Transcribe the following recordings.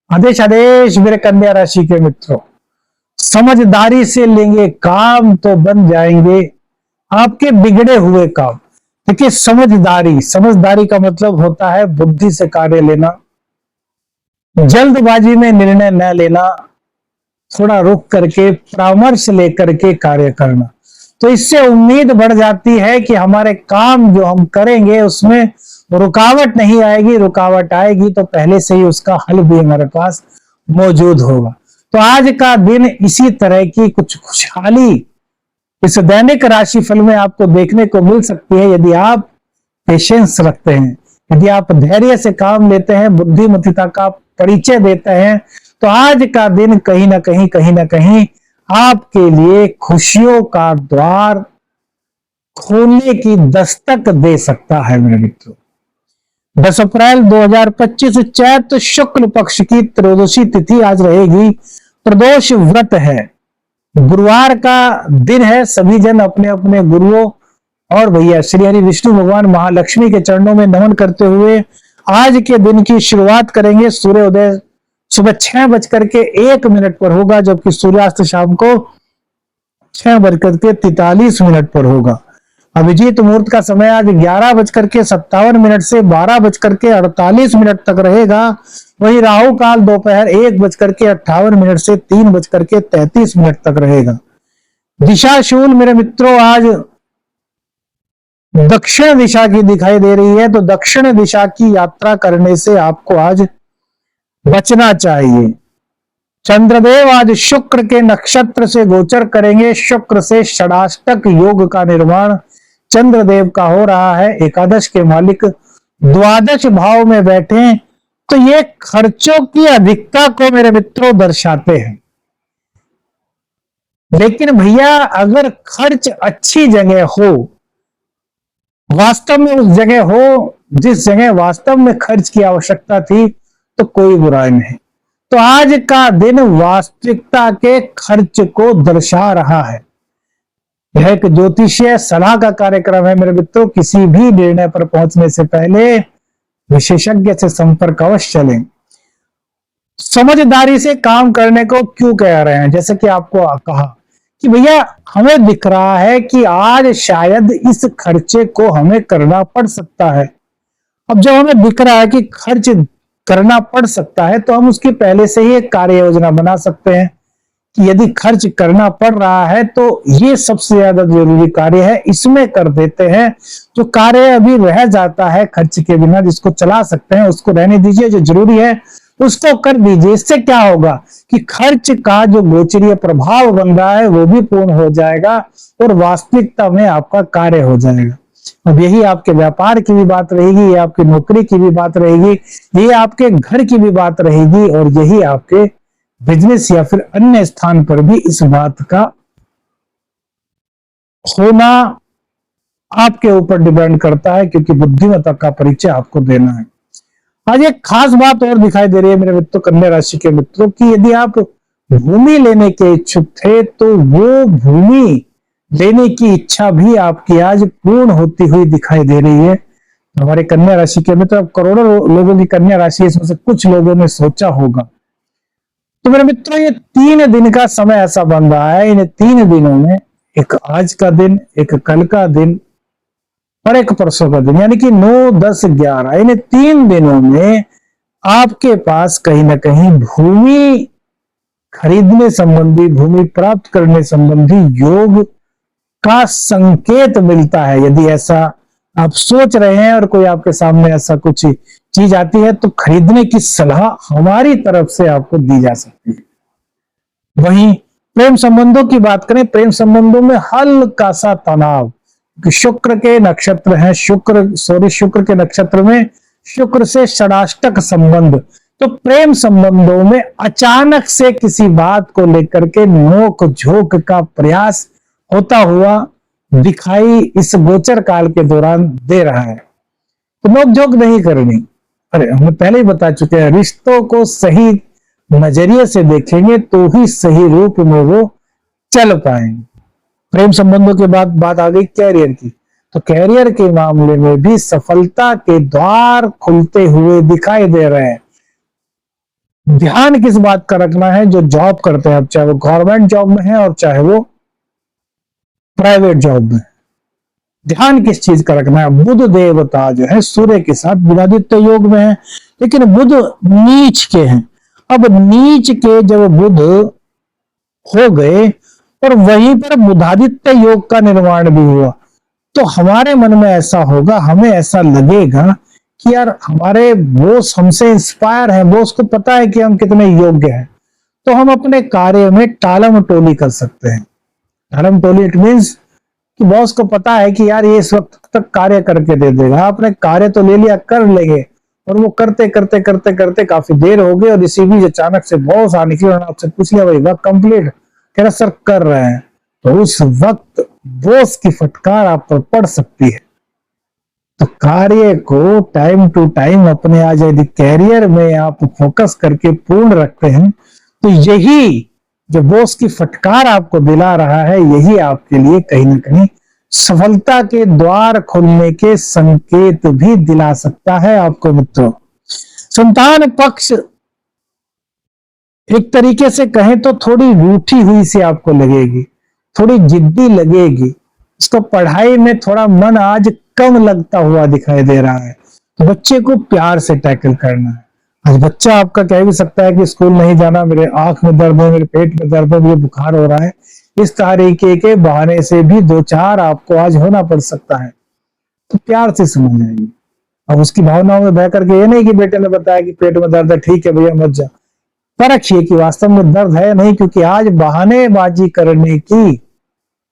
आदेश आदेश मेरे कन्या राशि के मित्रों, समझदारी से लेंगे काम तो बन जाएंगे आपके बिगड़े हुए काम। देखिए, समझदारी समझदारी का मतलब होता है बुद्धि से कार्य लेना, जल्दबाजी में निर्णय न लेना, थोड़ा रुक करके परामर्श लेकर के कार्य करना। तो इससे उम्मीद बढ़ जाती है कि हमारे काम जो हम करेंगे उसमें रुकावट नहीं आएगी, रुकावट आएगी तो पहले से ही उसका हल भी हमारे पास मौजूद होगा। तो आज का दिन इसी तरह की कुछ खुशहाली इस दैनिक राशिफल में आपको देखने को मिल सकती है, यदि आप पेशेंस रखते हैं, यदि आप धैर्य से काम लेते हैं, बुद्धिमत्ता का परिचय देते हैं, तो आज का दिन कहीं ना कहीं आपके लिए खुशियों का द्वार खोलने की दस्तक दे सकता है। मेरे मित्रों, 10 अप्रैल 2025 चैत्र शुक्ल पक्ष की त्रयोदशी तिथि आज रहेगी, प्रदोष व्रत है, गुरुवार का दिन है। सभी जन अपने अपने गुरुओं और भैया श्री हरि विष्णु भगवान महालक्ष्मी के चरणों में नमन करते हुए आज के दिन की शुरुआत करेंगे। सूर्योदय सुबह 6:01 पर होगा, जबकि सूर्यास्त शाम को 6:43 पर होगा। अभिजीत मुहूर्त का समय आज 11:57 से 12:48 तक रहेगा। वहीं राहु काल दोपहर 1:58 से 3:33 तक रहेगा। दिशा शूल मेरे मित्रों आज दक्षिण दिशा की दिखाई दे रही है, तो दक्षिण दिशा की यात्रा करने से आपको आज बचना चाहिए। चंद्रदेव आज शुक्र के नक्षत्र से गोचर करेंगे। शुक्र से षडाष्टक योग का निर्माण चंद्रदेव का हो रहा है। एकादश के मालिक द्वादश भाव में बैठे, तो ये खर्चों की अधिकता को मेरे मित्रों दर्शाते हैं। लेकिन भैया, अगर खर्च अच्छी जगह हो, वास्तव में उस जगह हो जिस जगह वास्तव में खर्च की आवश्यकता थी, तो कोई बुराई नहीं। तो आज का दिन वास्तविकता के खर्च को दर्शा रहा है। यह एक ज्योतिषीय सलाह का कार्यक्रम है मेरे मित्रों। किसी भी निर्णय पर पहुंचने से पहले विशेषज्ञ से संपर्क अवश्य लें। समझदारी से काम करने को क्यों कह रहे हैं? जैसे कि आपको कहा कि भैया, हमें दिख रहा है कि आज शायद इस खर्चे को हमें करना पड़ सकता है। अब जब हमें दिख रहा है कि खर्च करना पड़ सकता है, तो हम उसकी पहले से ही एक कार्य योजना बना सकते हैं कि यदि खर्च करना पड़ रहा है तो ये सबसे ज्यादा जरूरी कार्य है, इसमें कर देते हैं। जो कार्य अभी रह जाता है खर्च के बिना, जिसको चला सकते हैं उसको रहने दीजिए, जो जरूरी है उसको कर दीजिए। इससे क्या होगा कि खर्च का जो गोचरीय प्रभाव बन रहा है वो भी पूर्ण हो जाएगा और वास्तविकता में आपका कार्य हो जाएगा। अब यही आपके व्यापार की भी बात रहेगी, ये आपकी नौकरी की भी बात रहेगी, ये आपके घर की भी बात रहेगी, और यही आपके बिजनेस या फिर अन्य स्थान पर भी इस बात का होना आपके ऊपर डिपेंड करता है, क्योंकि बुद्धिमत्ता का परिचय आपको देना है। आज एक खास बात और दिखाई दे रही है मेरे मित्रों, कन्या राशि के मित्रों, कि यदि आप भूमि लेने के इच्छुक थे, तो वो भूमि लेने की इच्छा भी आपकी आज पूर्ण होती हुई दिखाई दे रही है। हमारे कन्या राशि के मित्र, करोड़ों लोगों की कन्या राशि, इसमें से कुछ लोगों ने सोचा होगा। तो मेरे मित्रों, ये 3 दिन का समय ऐसा बन रहा है। इन 3 दिनों में एक आज का दिन, एक कल का दिन और एक परसों का दिन, यानी कि 9, 10, 11, इन 3 दिनों में आपके पास कहीं ना कहीं भूमि खरीदने संबंधी, भूमि प्राप्त करने संबंधी योग का संकेत मिलता है। यदि ऐसा आप सोच रहे हैं और कोई आपके सामने ऐसा कुछ चीज आती है, तो खरीदने की सलाह हमारी तरफ से आपको दी जा सकती है। वहीं प्रेम संबंधों की बात करें, प्रेम संबंधों में हल्का सा तनाव, शुक्र के नक्षत्र है, शुक्र के नक्षत्र में शुक्र से षडाष्टक संबंध, तो प्रेम संबंधों में अचानक से किसी बात को लेकर के नोक झोंक का प्रयास होता हुआ दिखाई इस गोचर काल के दौरान दे रहा है। तो नोक झोंक नहीं करनी। अरे, हम पहले ही बता चुके हैं, रिश्तों को सही नजरिए से देखेंगे तो ही सही रूप में वो चल पाएंगे। प्रेम संबंधों के बाद बात आ गई कैरियर की, तो कैरियर के मामले में भी सफलता के द्वार खुलते हुए दिखाई दे रहे हैं। ध्यान किस बात का रखना है? जो जॉब करते हैं, अब चाहे वो गवर्नमेंट जॉब में है और चाहे वो प्राइवेट जॉब में, ध्यान किस चीज का रखना है? बुध देवता जो है सूर्य के साथ बुधादित्य योग में है, लेकिन बुध नीच के हैं। अब नीच के जब बुध हो गए और वहीं पर बुधादित्य योग का निर्माण भी हुआ, तो हमारे मन में ऐसा होगा, हमें ऐसा लगेगा कि यार हमारे बॉस हमसे इंस्पायर है, बॉस को पता है कि हम कितने योग्य हैं, तो हम अपने कार्य में टालम टोली कर सकते हैं। टालम टोली इट मीन्स कि बॉस को पता है कि यार ये इस वक्त तक कार्य करके दे देगा, आपने कार्य तो ले लिया, कर लेंगे, और वो करते करते करते करते काफी देर हो गई और इसी बीच अचानक से बॉस आ निकले और आपसे पूछ लिया भाई वर्क कंप्लीट? कह रहा सर कर रहे हैं। तो उस वक्त बॉस की फटकार आप पर पड़ सकती है। तो कार्य को टाइम टू टाइम अपने आज यदि कैरियर में आप फोकस करके पूर्ण रखते हैं, तो यही जो बॉस की फटकार आपको दिला रहा है, यही आपके लिए कहीं ना कहीं सफलता के द्वार खोलने के संकेत भी दिला सकता है आपको मित्रों। संतान पक्ष एक तरीके से कहें तो थोड़ी रूठी हुई सी आपको लगेगी, थोड़ी जिद्दी लगेगी, उसको पढ़ाई में थोड़ा मन आज कम लगता हुआ दिखाई दे रहा है। तो बच्चे को प्यार से टैकल करना है। आज बच्चा आपका कह भी सकता है कि स्कूल नहीं जाना, मेरे आंख में दर्द है, मेरे पेट में दर्द है, मुझे बुखार हो रहा है, इस तरीके के बहाने से भी दो चार आपको आज होना पड़ सकता है। तो प्यार से समझ आएगी। अब उसकी भावनाओं में बह करके ये नहीं कि बेटे ने बताया कि पेट में दर्द है, ठीक है भैया मत जा, परखिए कि वास्तव में दर्द है नहीं, क्योंकि आज बहानेबाजी करने की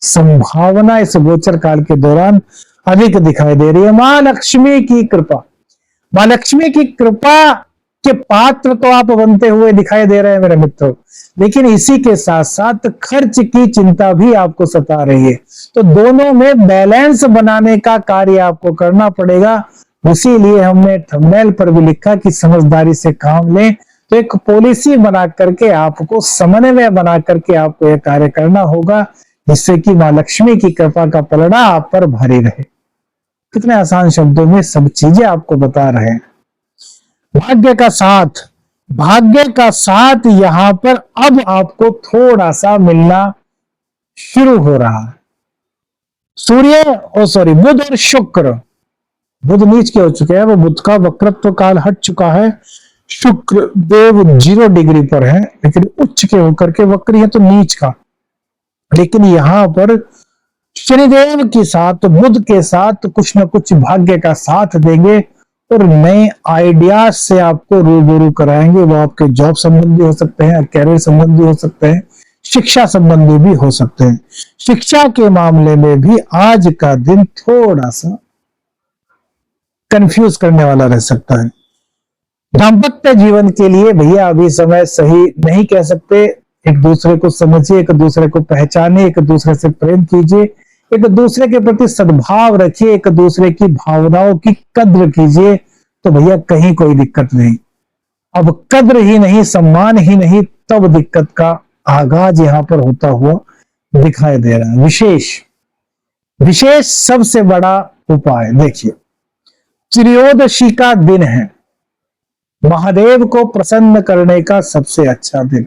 संभावना इस गोचर काल के दौरान अधिक दिखाई दे रही है। मां लक्ष्मी की कृपा, मां लक्ष्मी की कृपा के पात्र तो आप बनते हुए दिखाई दे रहे हैं मेरे मित्रों, लेकिन इसी के साथ साथ खर्च की चिंता भी आपको सता रही है। तो दोनों में बैलेंस बनाने का कार्य आपको करना पड़ेगा। इसीलिए हमने थंबनेल पर भी लिखा कि समझदारी से काम लें। तो एक पॉलिसी बना करके आपको, समन्वय बना करके आपको यह कार्य करना होगा, जिससे कि मां लक्ष्मी की कृपा का पलड़ा आप पर भारी रहे। कितने आसान शब्दों में सब चीजें आपको बता रहे हैं। भाग्य का साथ, भाग्य का साथ यहां पर अब आपको थोड़ा सा मिलना शुरू हो रहा है। बुध और शुक्र, बुध नीच के हो चुके हैं, वो बुध का वक्रत्व काल हट चुका है। शुक्र देव 0 डिग्री पर है, लेकिन उच्च के होकर के वक्र है तो नीच का। लेकिन यहां पर शनिदेव के साथ, बुध के साथ कुछ ना कुछ भाग्य का साथ देंगे और नए आइडियाज से आपको रूबरू कराएंगे। वो आपके जॉब संबंधी हो सकते हैं, कैरियर संबंधी हो सकते हैं, शिक्षा संबंधी भी हो सकते हैं। शिक्षा के मामले में भी आज का दिन थोड़ा सा कंफ्यूज करने वाला रह सकता है। दाम्पत्य जीवन के लिए भैया अभी समय सही नहीं कह सकते। एक दूसरे को समझिए, एक दूसरे को पहचानिए, एक दूसरे से प्रेम कीजिए, एक दूसरे के प्रति सद्भाव रखिए, एक दूसरे की भावनाओं की कद्र कीजिए, तो भैया कहीं कोई दिक्कत नहीं। अब कद्र ही नहीं, सम्मान ही नहीं, तब दिक्कत का आगाज यहां पर होता हुआ दिखाई दे रहा है। विशेष विशेष सबसे बड़ा उपाय देखिए, त्रयोदशी का दिन है, महादेव को प्रसन्न करने का सबसे अच्छा दिन,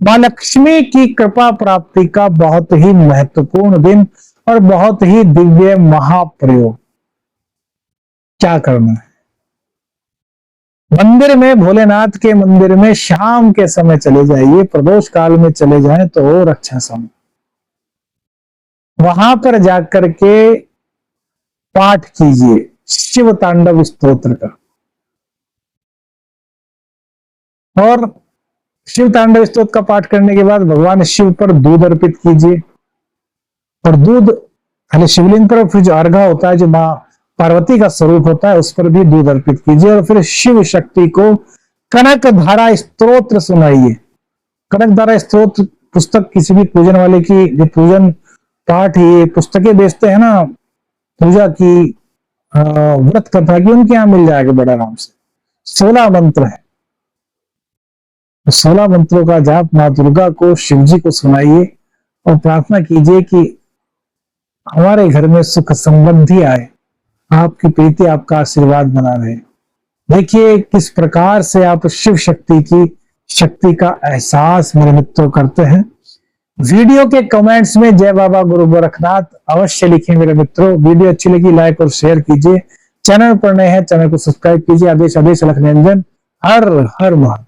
मां लक्ष्मी की कृपा प्राप्ति का बहुत ही महत्वपूर्ण दिन और बहुत ही दिव्य महाप्रयोग। क्या करना है? मंदिर में, भोलेनाथ के मंदिर में शाम के समय चले जाइए, प्रदोष काल में चले जाएं तो और अच्छा समय। वहां पर जाकर के पाठ कीजिए शिव तांडव स्तोत्र का, और शिव तांडव स्तोत्र का पाठ करने के बाद भगवान शिव पर दूध अर्पित कीजिए। और दूध पहले शिवलिंग पर, फिर जो अर्घा होता है, जो मां पार्वती का स्वरूप होता है, उस पर भी दूध अर्पित कीजिए। और फिर शिव शक्ति को कनक धारा स्तोत्र सुनाइए। कनक धारा स्तोत्र पुस्तक किसी भी पूजन वाले की, जो पूजन पाठ ये पुस्तकें बेचते हैं ना पूजा की, व्रत कथा की, उनके यहां मिल जाएगा बड़ा आराम से। 16 मंत्र है, 16 मंत्रों का जाप मां दुर्गा को, शिव जी को सुनाइए और प्रार्थना कीजिए कि हमारे घर में सुख समृद्धि आए, आपकी प्रीति, आपका आशीर्वाद बना रहे। देखिए किस प्रकार से आप शिव शक्ति की शक्ति का एहसास मेरे मित्रों करते हैं। वीडियो के कमेंट्स में जय बाबा गुरु गोरखनाथ अवश्य लिखें मेरे मित्रों। वीडियो अच्छी लगी लाइक और शेयर कीजिए। चैनल पर नए हैं चैनल को सब्सक्राइब कीजिए। आदेश आदेश अलख निरंजन। हर हर महादेव।